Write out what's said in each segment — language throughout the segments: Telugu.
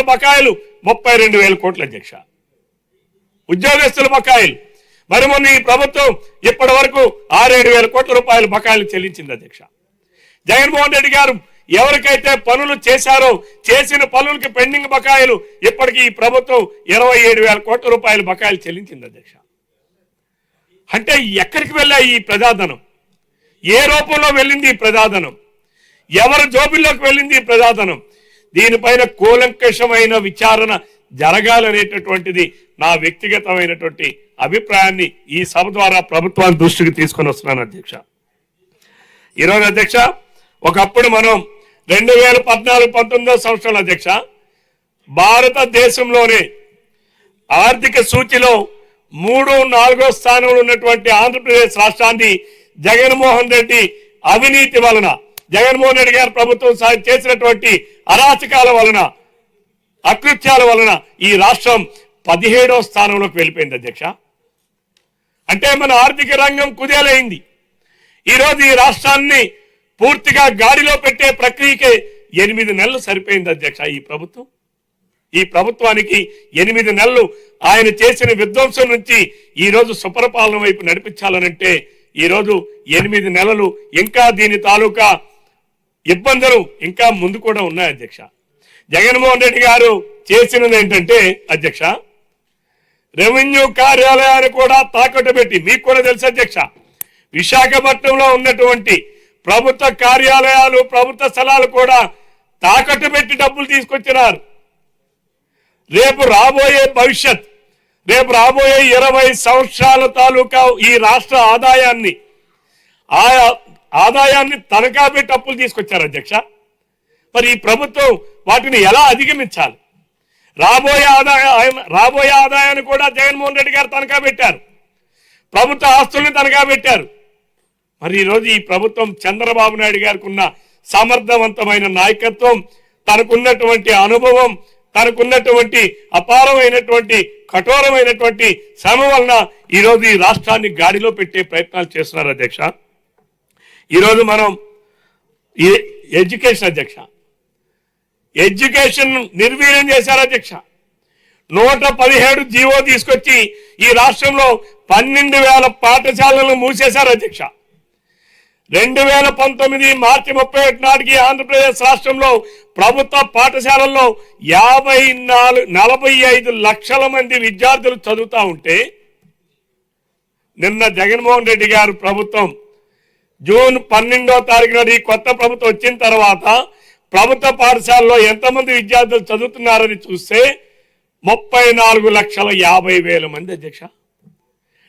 బకాయిలు 32,000 కోట్ల అధ్యక్ష. ఉద్యోగస్తుల బకాయిలు మరి మొన్న ఈ ప్రభుత్వం ఇప్పటి వరకు 6-7 కోట్ల రూపాయల బకాయిలు చెల్లించింది అధ్యక్ష. జగన్మోహన్ రెడ్డి గారు ఎవరికైతే పనులు చేశారో చేసిన పనులకి పెండింగ్ బకాయిలు ఇప్పటికీ ఈ ప్రభుత్వం 27,000 కోట్ల రూపాయల బకాయిలు చెల్లించింది అధ్యక్ష. అంటే ఎక్కడికి వెళ్ళాయి ఈ ప్రజాధనం? ఏ రూపంలో వెళ్ళింది ఈ ప్రజాధనం? ఎవరి జోబుల్లోకి వెళ్ళింది ఈ ప్రజాధనం? దీనిపైన కూలంకషమైన విచారణ జరగాలనేటటువంటిది నా వ్యక్తిగతమైనటువంటి అభిప్రాయాన్ని ఈ సభ ద్వారా ప్రభుత్వాన్ని దృష్టికి తీసుకొని వస్తున్నాను అధ్యక్ష. ఈరోజు అధ్యక్ష, ఒకప్పుడు మనం 2014-19 సంవత్సరాల అధ్యక్ష భారతదేశంలోనే ఆర్థిక సూచిలో 3-4 స్థానంలో ఉన్నటువంటి ఆంధ్రప్రదేశ్ రాష్ట్రాన్ని జగన్మోహన్ రెడ్డి అవినీతి వలన, జగన్మోహన్ రెడ్డి గారి ప్రభుత్వం చేసినటువంటి అరాచకాల వలన, అకృత్యాల వలన ఈ రాష్ట్రం 17వ స్థానంలోకి వెళ్ళిపోయింది అధ్యక్ష. అంటే మన ఆర్థిక రంగం కుదేలైంది. ఈరోజు ఈ రాష్ట్రాన్ని పూర్తిగా గాడిలో పెట్టే ప్రక్రియకే 8 నెలలు సరిపోయింది అధ్యక్ష ఈ ప్రభుత్వానికి 8 నెలలు ఆయన చేసిన విధ్వంసం నుంచి ఈరోజు సుపరిపాలన వైపు నడిపించాలనంటే ఈరోజు 8 నెలలు ఇంకా దీని తాలూకా ఇబ్బందులు ఇంకా ముందు కూడా ఉన్నాయి అధ్యక్ష. జగన్మోహన్ రెడ్డి గారు చేసినది ఏంటంటే అధ్యక్ష, రెవెన్యూ కార్యాలయాన్ని కూడా తాకట్టు పెట్టి, మీకు కూడా తెలుసు అధ్యక్ష, విశాఖపట్నంలో ఉన్నటువంటి ప్రభుత్వ కార్యాలయాలు, ప్రభుత్వ స్థలాలు కూడా తాకట్టు పెట్టి డబ్బులు తీసుకొచ్చినారు. రేపు రాబోయే 20 సంవత్సరాల తాలూకా ఈ రాష్ట్ర ఆదాయాన్ని తనఖా పెట్టి అప్పులు తీసుకొచ్చారు అధ్యక్ష. మరి ఈ ప్రభుత్వం వాటిని ఎలా అధిగమించాలి? రాబోయే ఆదాయాన్ని కూడా జగన్మోహన్ రెడ్డి గారు తనఖా పెట్టారు, ప్రభుత్వ ఆస్తుల్ని తనఖా పెట్టారు. మరి ఈరోజు ఈ ప్రభుత్వం చంద్రబాబు నాయుడు గారికి ఉన్న సమర్థవంతమైన నాయకత్వం, తనకున్నటువంటి అనుభవం, తనకున్నటువంటి అపారమైనటువంటి కఠోరమైనటువంటి శ్రమ వలన ఈరోజు ఈ రాష్ట్రాన్ని గాడిలో పెట్టే ప్రయత్నాలు చేస్తున్నారు అధ్యక్ష. ఈరోజు మనం ఈ ఎడ్యుకేషన్ అధ్యక్ష, ఎడ్యుకేషన్ నిర్వీర్యం చేశారు అధ్యక్ష. 117 జీవో తీసుకొచ్చి ఈ రాష్ట్రంలో 12,000 పాఠశాలలను మూసేశారు అధ్యక్ష. 2019 మార్చి 31 నాటికి ఆంధ్రప్రదేశ్ రాష్ట్రంలో ప్రభుత్వ పాఠశాలల్లో 45 లక్షల మంది విద్యార్థులు చదువుతా ఉంటే, నిన్న జగన్మోహన్ రెడ్డి గారు ప్రభుత్వం జూన్ 12వ తారీఖు నాడు ఈ కొత్త ప్రభుత్వం వచ్చిన తర్వాత ప్రభుత్వ పాఠశాలలో ఎంతమంది విద్యార్థులు చదువుతున్నారని చూస్తే 34,50,000 మంది అధ్యక్ష.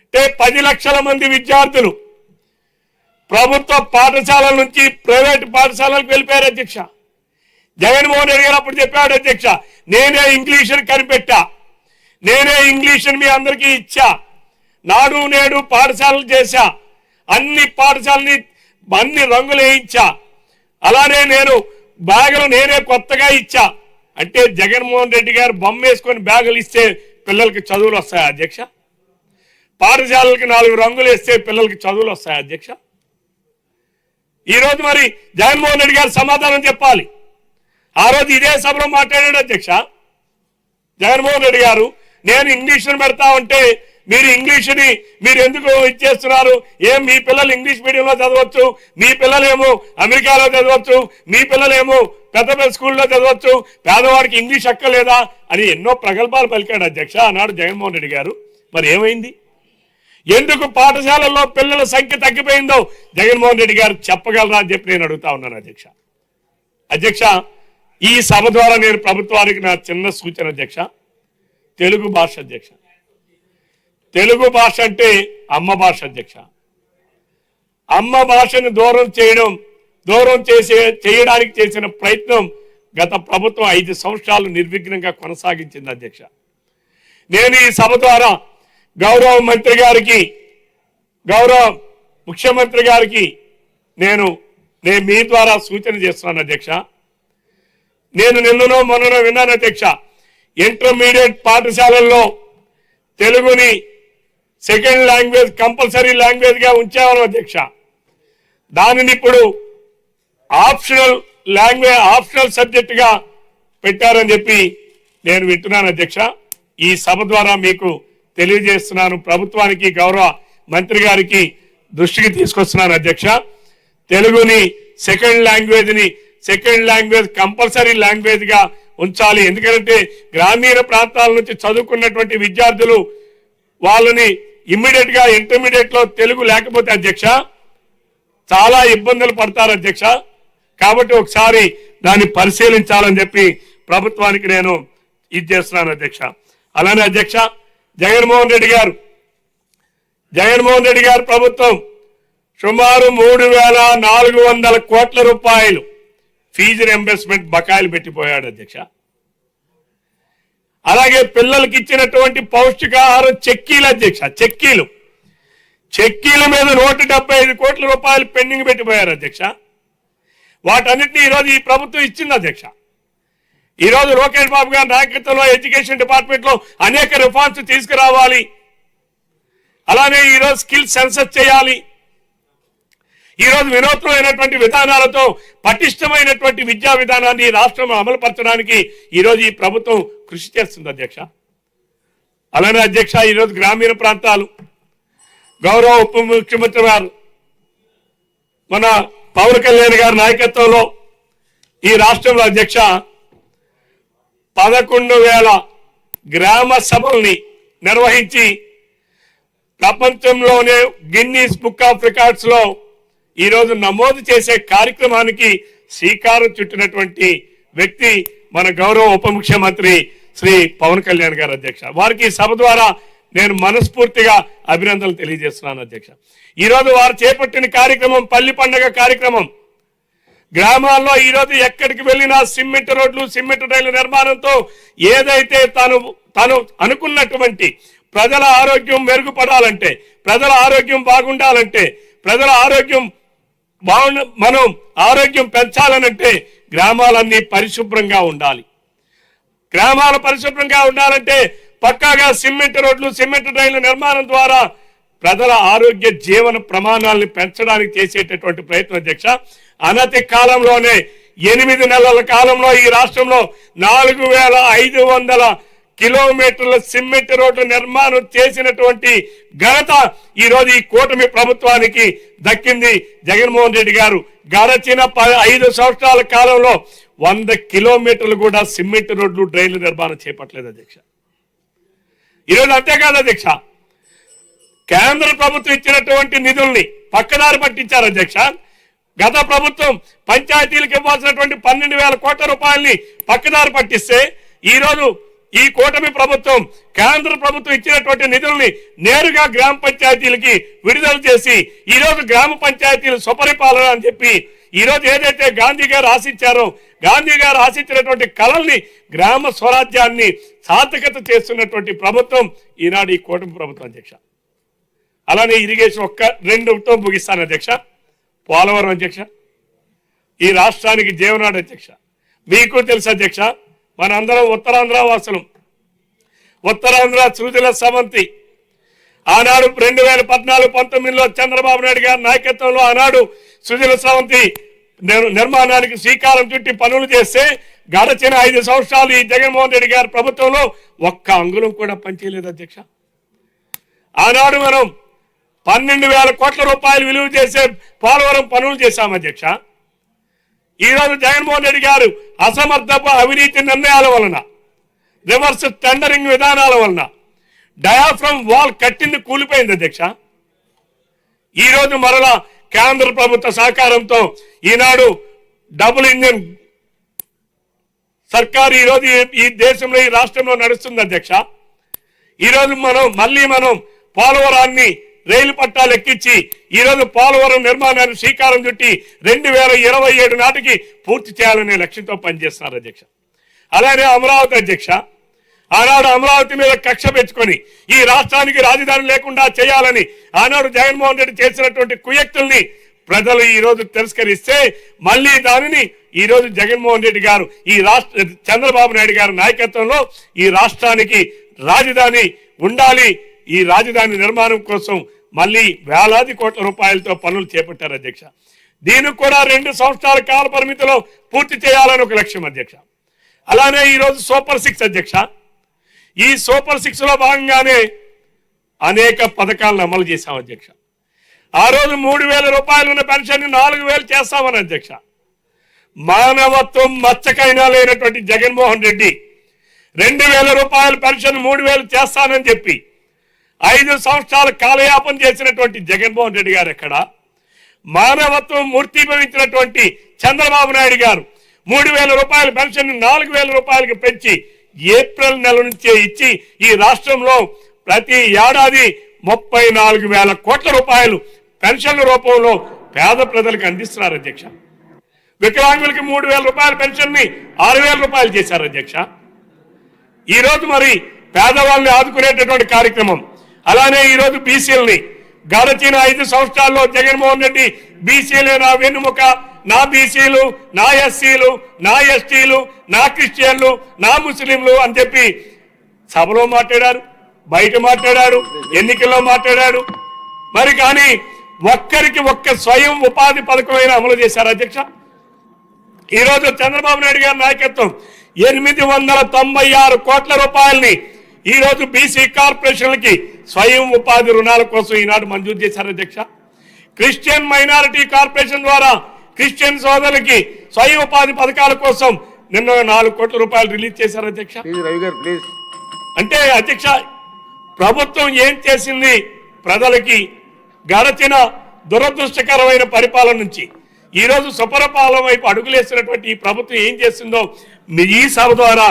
అంటే 10 లక్షల మంది విద్యార్థులు ప్రభుత్వ పాఠశాలల నుంచి ప్రైవేట్ పాఠశాలలకు వెళ్ళిపోయారు అధ్యక్ష. జగన్మోహన్ రెడ్డి గారు అప్పుడు చెప్పాడు అధ్యక్ష, నేనే ఇంగ్లీషుని కనిపెట్టా, నేనే ఇంగ్లీషుని మీ అందరికీ ఇచ్చా, నాడు నేడు పాఠశాలలు చేశా, అన్ని పాఠశాలని అన్ని రంగులు వేయించా, అలానే నేను బ్యాగులు నేనే కొత్తగా ఇచ్చా. అంటే జగన్మోహన్ రెడ్డి గారు బొమ్మ వేసుకొని బ్యాగులు ఇస్తే పిల్లలకి చదువులు వస్తాయా అధ్యక్ష? పాఠశాలలకి 4 రంగులు వేస్తే పిల్లలకి చదువులు వస్తాయా అధ్యక్ష? ఈరోజు మరి జగన్మోహన్ రెడ్డి గారు సమాధానం చెప్పాలి. ఆ రోజు ఇదే సభలో మాట్లాడాడు అధ్యక్ష జగన్మోహన్ రెడ్డి గారు, నేను ఇంగ్లీష్ని పెడతా ఉంటే మీరు ఇంగ్లీష్ని మీరు ఎందుకు ఇచ్చేస్తున్నారు? మీ పిల్లలు ఇంగ్లీష్ మీడియంలో చదవచ్చు, మీ పిల్లలేమో అమెరికాలో చదవచ్చు, మీ పిల్లలేమో పెద్ద పెద్ద స్కూల్లో చదవచ్చు, పేదవాడికి ఇంగ్లీష్ అక్కర్లేదా అని ఎన్నో ప్రగల్భాలు పలికాడు అధ్యక్ష ఆనాడు జగన్మోహన్ రెడ్డి గారు. మరి ఏమైంది? ఎందుకు పాఠశాలల్లో పిల్లల సంఖ్య తగ్గిపోయిందో జగన్మోహన్ రెడ్డి గారు చెప్పగలరా అని చెప్పి నేను అడుగుతా ఉన్నాను అధ్యక్ష. ఈ సభ ద్వారా నేను ప్రభుత్వానికి నా చిన్న సూచన అధ్యక్ష, తెలుగు భాష అధ్యక్ష, తెలుగు భాష అంటే అమ్మ భాష అధ్యక్ష. అమ్మ భాషను దూరం చేయడానికి చేసిన ప్రయత్నం గత ప్రభుత్వం 5 సంవత్సరాలు నిర్విఘ్నంగా కొనసాగించింది అధ్యక్ష. నేను ఈ సభ ద్వారా గౌరవ ముఖ్యమంత్రి గారికి నేను మీ ద్వారా సూచన చేస్తున్నాను అధ్యక్ష. నేను నిన్ననో మొన్ననో విన్నాను అధ్యక్ష, ఇంటర్మీడియట్ పాఠశాలల్లో తెలుగుని సెకండ్ లాంగ్వేజ్ కంపల్సరీ లాంగ్వేజ్ గా ఉంచామని అధ్యక్ష. దానిని ఇప్పుడు ఆప్షనల్ సబ్జెక్ట్ గా పెట్టారని చెప్పి నేను వింటున్నాను అధ్యక్ష. ఈ సభ ద్వారా మీకు తెలియజేస్తున్నాను, ప్రభుత్వానికి గౌరవ మంత్రి గారికి దృష్టికి తీసుకొస్తున్నాను అధ్యక్ష. తెలుగుని సెకండ్ లాంగ్వేజ్ కంపల్సరీ లాంగ్వేజ్ గా ఉంచాలి. ఎందుకంటే గ్రామీణ ప్రాంతాల నుంచి చదువుకున్నటువంటి విద్యార్థులు వాళ్ళని ఇమ్మీడియట్ గా ఇంటర్మీడియట్ లో తెలుగు లేకపోతే అధ్యక్ష చాలా ఇబ్బందులు పడతారు అధ్యక్ష. కాబట్టి ఒకసారి దాన్ని పరిశీలించాలని చెప్పి ప్రభుత్వానికి నేను ఇది చేస్తున్నాను అధ్యక్ష. అలానే అధ్యక్ష జగన్మోహన్ రెడ్డి గారు ప్రభుత్వం సుమారు 3,400 కోట్ల రూపాయలు ఫీజు రియంబర్స్మెంట్ బకాయిలు పెట్టిపోయాడు అధ్యక్ష. అలాగే పిల్లలకి ఇచ్చినటువంటి పౌష్టికాహారం చెక్కీలు అధ్యక్ష, చెక్కీల మీద 175 కోట్ల రూపాయలు పెండింగ్ పెట్టిపోయారు అధ్యక్ష. వాటన్నిటిని ఈరోజు ఈ ప్రభుత్వం ఇచ్చింది అధ్యక్ష. ఈరోజు లోకేష్ బాబు గారి నాయకత్వంలో ఎడ్యుకేషన్ డిపార్ట్మెంట్ లో అనేక రిఫార్మ్స్ తీసుకురావాలి. అలానే ఈరోజు స్కిల్ సెన్సస్ చేయాలి. ఈరోజు వినూత్నమైనటువంటి విధానాలతో పటిష్టమైనటువంటి విద్యా విధానాన్ని రాష్ట్రంలో అమలుపరచడానికి ఈరోజు ఈ ప్రభుత్వం కృషి చేస్తుంది అధ్యక్ష. అలానే అధ్యక్ష ఈరోజు గ్రామీణ ప్రాంతాలు గౌరవ ఉప ముఖ్యమంత్రి గారు మన పవన్ కళ్యాణ్ గారి నాయకత్వంలో ఈ రాష్ట్రంలో అధ్యక్ష 11,000 గ్రామ సభల్ని నిర్వహించి ప్రపంచంలోనే గిన్నీస్ బుక్ ఆఫ్ రికార్డ్స్ లో ఈరోజు నమోదు చేసే కార్యక్రమానికి శ్రీకారం చుట్టినటువంటి వ్యక్తి మన గౌరవ ఉప ముఖ్యమంత్రి శ్రీ పవన్ కళ్యాణ్ గారు అధ్యక్ష. వారికి సభ ద్వారా నేను మనస్ఫూర్తిగా అభినందనలు తెలియజేస్తున్నాను అధ్యక్ష. ఈరోజు వారు చేపట్టిన కార్యక్రమం పల్లి పండుగ కార్యక్రమం. గ్రామాల్లో ఈరోజు ఎక్కడికి వెళ్ళినా సిమెంట్ రోడ్లు, సిమెంట్ రైలు నిర్మాణంతో ఏదైతే తను అనుకున్నటువంటి ప్రజల ఆరోగ్యం మెరుగుపడాలంటే, ప్రజల ఆరోగ్యం బాగుండాలంటే, ప్రజల ఆరోగ్యం మనం ఆరోగ్యం పెంచాలనంటే గ్రామాలన్నీ పరిశుభ్రంగా ఉండాలి. గ్రామాలు పరిశుభ్రంగా ఉండాలంటే పక్కాగా సిమెంట్ రోడ్లు, సిమెంట్ రైలు నిర్మాణం ద్వారా ప్రజల ఆరోగ్య జీవన ప్రమాణాలను పెంచడానికి చేసేటటువంటి ప్రయత్నం అధ్యక్ష. అనతి కాలంలోనే 8 నెలల కాలంలో ఈ రాష్ట్రంలో 4,500 కిలోమీటర్ల సిమెంట్ రోడ్డు నిర్మాణం చేసినటువంటి ఘనత ఈరోజు ఈ కూటమి ప్రభుత్వానికి దక్కింది. జగన్మోహన్ రెడ్డి గారు గడచిన 5 సంవత్సరాల కాలంలో 100 కిలోమీటర్లు కూడా సిమెంట్ రోడ్లు, డ్రైన్లు నిర్మాణం చేపట్టలేదు అధ్యక్ష. ఈరోజు అంతేకాదు అధ్యక్ష, కేంద్ర ప్రభుత్వం ఇచ్చినటువంటి నిధుల్ని పక్కదారి పట్టించారు అధ్యక్ష. గత ప్రభుత్వం పంచాయతీలకు ఇవ్వాల్సినటువంటి 12,000 కోట్ల రూపాయలని పక్కదారి పట్టిస్తే ఈరోజు ఈ కూటమి ప్రభుత్వం కేంద్ర ప్రభుత్వం ఇచ్చినటువంటి నిధుల్ని నేరుగా గ్రామ పంచాయతీలకి విడుదల చేసి ఈరోజు గ్రామ పంచాయతీలు సుపరిపాలన అని చెప్పి ఈరోజు ఏదైతే గాంధీ గారు ఆశించారో, గాంధీ గారు ఆశించినటువంటి కళల్ని, గ్రామ స్వరాజ్యాన్ని సార్థకత చేస్తున్నటువంటి ప్రభుత్వం ఈనాడు ఈ కూటమి ప్రభుత్వం అధ్యక్ష. అలానే ఇరిగేషన్ 2తో ముగిస్తాను అధ్యక్ష. పోలవరం అధ్యక్ష ఈ రాష్ట్రానికి జీవనాడు అధ్యక్ష. మీకు తెలుసు అధ్యక్ష, మనందరం ఉత్తరాంధ్ర వాసులం. ఉత్తరాంధ్ర సృజల సమంతి ఆనాడు 2014-19లో చంద్రబాబు నాయుడు గారి నాయకత్వంలో ఆనాడు సృజల సమంతి నిర్మాణానికి శ్రీకారం చుట్టి పనులు చేస్తే గడచిన 5 సంవత్సరాలు ఈ జగన్మోహన్ రెడ్డి గారి ప్రభుత్వంలో ఒక్క అంగుళం కూడా పనిచేయలేదు అధ్యక్ష. ఆనాడు మనం 12,000 కోట్ల రూపాయలు విలువ చేసే పోలవరం పనులు చేశాం అధ్యక్ష. ఈరోజు జగన్మోహన్ రెడ్డి గారు అసమర్థపు అవినీతి నిర్ణయాల వలన, రివర్స్ టెండరింగ్ విధానాల వలన డయాఫ్రమ్ వాల్ కట్టింది కూలిపోయింది అధ్యక్ష. ఈరోజు మరలా కేంద్ర ప్రభుత్వ సహకారంతో ఈనాడు డబుల్ ఇంజన్ సర్కారు ఈరోజు ఈ దేశంలో, ఈ రాష్ట్రంలో నడుస్తుంది అధ్యక్ష. ఈరోజు మనం పోలవరాన్ని రైలు పట్టాలు ఎక్కించి ఈరోజు పోలవరం నిర్మాణాన్ని శ్రీకారం చుట్టి 2027 నాటికి పూర్తి చేయాలనే లక్ష్యంతో పనిచేస్తున్నారు అధ్యక్ష. అలానే అమరావతి అధ్యక్ష, ఆనాడు అమరావతి మీద కక్ష పెంచుకొని ఈ రాష్ట్రానికి రాజధాని లేకుండా చేయాలని ఆనాడు జగన్మోహన్ రెడ్డి చేసినటువంటి కుయక్తుల్ని ప్రజలు ఈరోజు తిరస్కరిస్తే మళ్ళీ దానిని ఈరోజు జగన్మోహన్ రెడ్డి గారు చంద్రబాబు నాయుడు గారి నాయకత్వంలో ఈ రాష్ట్రానికి రాజధాని ఉండాలి, ఈ రాజధాని నిర్మాణం కోసం మళ్ళీ వేలాది కోట్ల రూపాయలతో పనులు చేపట్టారు అధ్యక్ష. దీనికి కూడా 2 సంవత్సరాల కాల పరిమితిలో పూర్తి చేయాలని ఒక లక్ష్యం అధ్యక్ష. అలానే ఈరోజు సూపర్ 6 అధ్యక్ష. ఈ సూపర్ 6 లో భాగంగానే అనేక పథకాలను అమలు చేశాం అధ్యక్ష. ఆ రోజు 3,000 రూపాయలు ఉన్న పెన్షన్ 4,000 చేస్తామని అధ్యక్ష. మానవత్వం మచ్చకైనా లేనటువంటి జగన్మోహన్ రెడ్డి 2,000 రూపాయల పెన్షన్ 3,000 చేస్తానని చెప్పి 5 సంవత్సరాల కాలయాపన చేసినటువంటి జగన్మోహన్ రెడ్డి గారు ఎక్కడ? మానవత్వం మూర్తిభవించినటువంటి చంద్రబాబు నాయుడు గారు 3,000 రూపాయల పెన్షన్ 4,000 రూపాయలకు పెంచి ఏప్రిల్ నెల నుంచే ఇచ్చి ఈ రాష్ట్రంలో ప్రతి ఏడాది 34,000 కోట్ల రూపాయలు పెన్షన్ల రూపంలో పేద ప్రజలకు అందిస్తున్నారు అధ్యక్ష. వికలాంగులకి 3,000 రూపాయల పెన్షన్ ని 6,000 రూపాయలు చేశారు అధ్యక్ష. ఈరోజు మరి పేదవాళ్ళని ఆదుకునేటటువంటి కార్యక్రమం. అలానే ఈరోజు బీసీలని గడచిన 5 సంవత్సరాల్లో జగన్మోహన్ రెడ్డి బీసీలే నా వెన్నుముక, నా బీసీలు, నా ఎస్సీలు, నా ఎస్టీలు, నా క్రిస్టియన్లు, నా ముస్లింలు అని చెప్పి సభలో మాట్లాడారు, బయట మాట్లాడారు, ఎన్నికల్లో మాట్లాడారు. మరి కానీ ఒక్కరికి ఒక్క స్వయం ఉపాధి పథకమైన అమలు చేశారు అధ్యక్ష. ఈరోజు చంద్రబాబు నాయుడు గారి నాయకత్వం 896 కోట్ల రూపాయలని ఈరోజు బీసీ కార్పొరేషన్లకి స్వయం ఉపాధి రుణాల కోసం ఈనాడు మంజూరు చేశారు అధ్యక్ష. క్రిస్టియన్ మైనారిటీ కార్పొరేషన్ ద్వారా క్రిస్టియన్ సోదరులకి స్వయం ఉపాధి పథకాల కోసం నిన్న 4 కోట్ల రూపాయలు రిలీజ్ చేశారు అధ్యక్ష. అంటే అధ్యక్ష ప్రభుత్వం ఏం చేసింది? ప్రజలకి గడచిన దురదృష్టకరమైన పరిపాలన నుంచి ఈరోజు సుపరిపాలన వైపు అడుగులేసినటువంటి ఈ ప్రభుత్వం ఏం చేస్తుందో ఈ సభ ద్వారా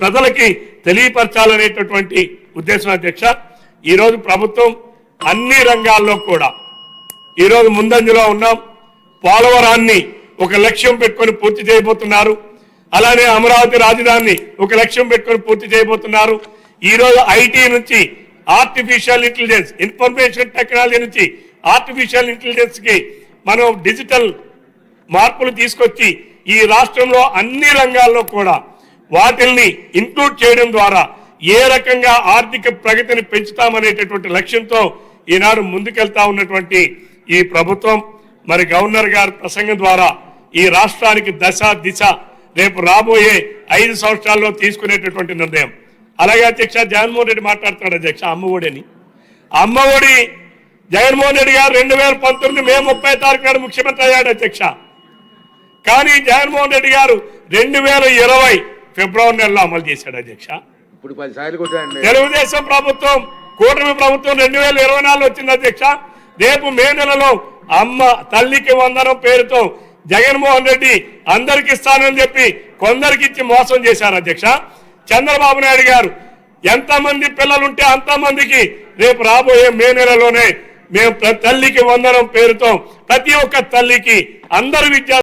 ప్రజలకి తెలియపరచాలనేటటువంటి ఉద్దేశం అధ్యక్ష. ఈరోజు ప్రభుత్వం అన్ని రంగాల్లో కూడా ఈరోజు ముందంజలో ఉన్నాం. పోలవరాన్ని ఒక లక్ష్యం పెట్టుకొని పూర్తి చేయబోతున్నారు. అలానే అమరావతి రాజధానిని ఒక లక్ష్యం పెట్టుకొని పూర్తి చేయబోతున్నారు. ఈరోజు ఐటీ నుంచి ఆర్టిఫిషియల్ ఇంటెలిజెన్స్, ఇన్ఫర్మేషన్ టెక్నాలజీ నుంచి ఆర్టిఫిషియల్ ఇంటెలిజెన్స్ కి మనం డిజిటల్ మార్పులు తీసుకొచ్చి ఈ రాష్ట్రంలో అన్ని రంగాల్లో కూడా వాటిల్ని ఇంక్లూడ్ చేయడం ద్వారా ఏ రకంగా ఆర్థిక ప్రగతిని పెంచుతామనేటటువంటి లక్ష్యంతో ఈనాడు ముందుకెళ్తా ఉన్నటువంటి ఈ ప్రభుత్వం మరి గవర్నర్ గారి ప్రసంగం ద్వారా ఈ రాష్ట్రానికి దశ దిశ రేపు రాబోయే 5 సంవత్సరాల్లో తీసుకునేటటువంటి నిర్ణయం. అలాగే అధ్యక్ష జగన్మోహన్ రెడ్డి మాట్లాడుతున్నాడు అధ్యక్ష అమ్మఒడి అని. అమ్మఒడి జగన్మోహన్ రెడ్డి గారు 2019 మే 30 తారీఖు నాడు ముఖ్యమంత్రి అయ్యాడు అధ్యక్ష. కానీ జగన్మోహన్ రెడ్డి గారు 2020 ఫిబ్రవరి నెలలో అమలు చేశాడు అధ్యక్ష. ఇప్పుడు 10 సార్లు కొట్టాడు తెలుగుదేశం ప్రభుత్వం, కూటమి ప్రభుత్వం 2024 వచ్చింది అధ్యక్ష. రేపు మే నెలలో అమ్మ తల్లికి వందనం పేరుతో జగన్మోహన్ రెడ్డి అందరికి ఇస్తానని చెప్పి కొందరికి ఇచ్చి మోసం చేశారు అధ్యక్ష. చంద్రబాబు నాయుడు గారు ఎంతమంది పిల్లలుంటే అంతమందికి రేపు రాబోయే మే నెలలోనే మేము తల్లికి వందనం పేరుతో ప్రతి ఒక్క తల్లికి అందరు విద్యార్థులు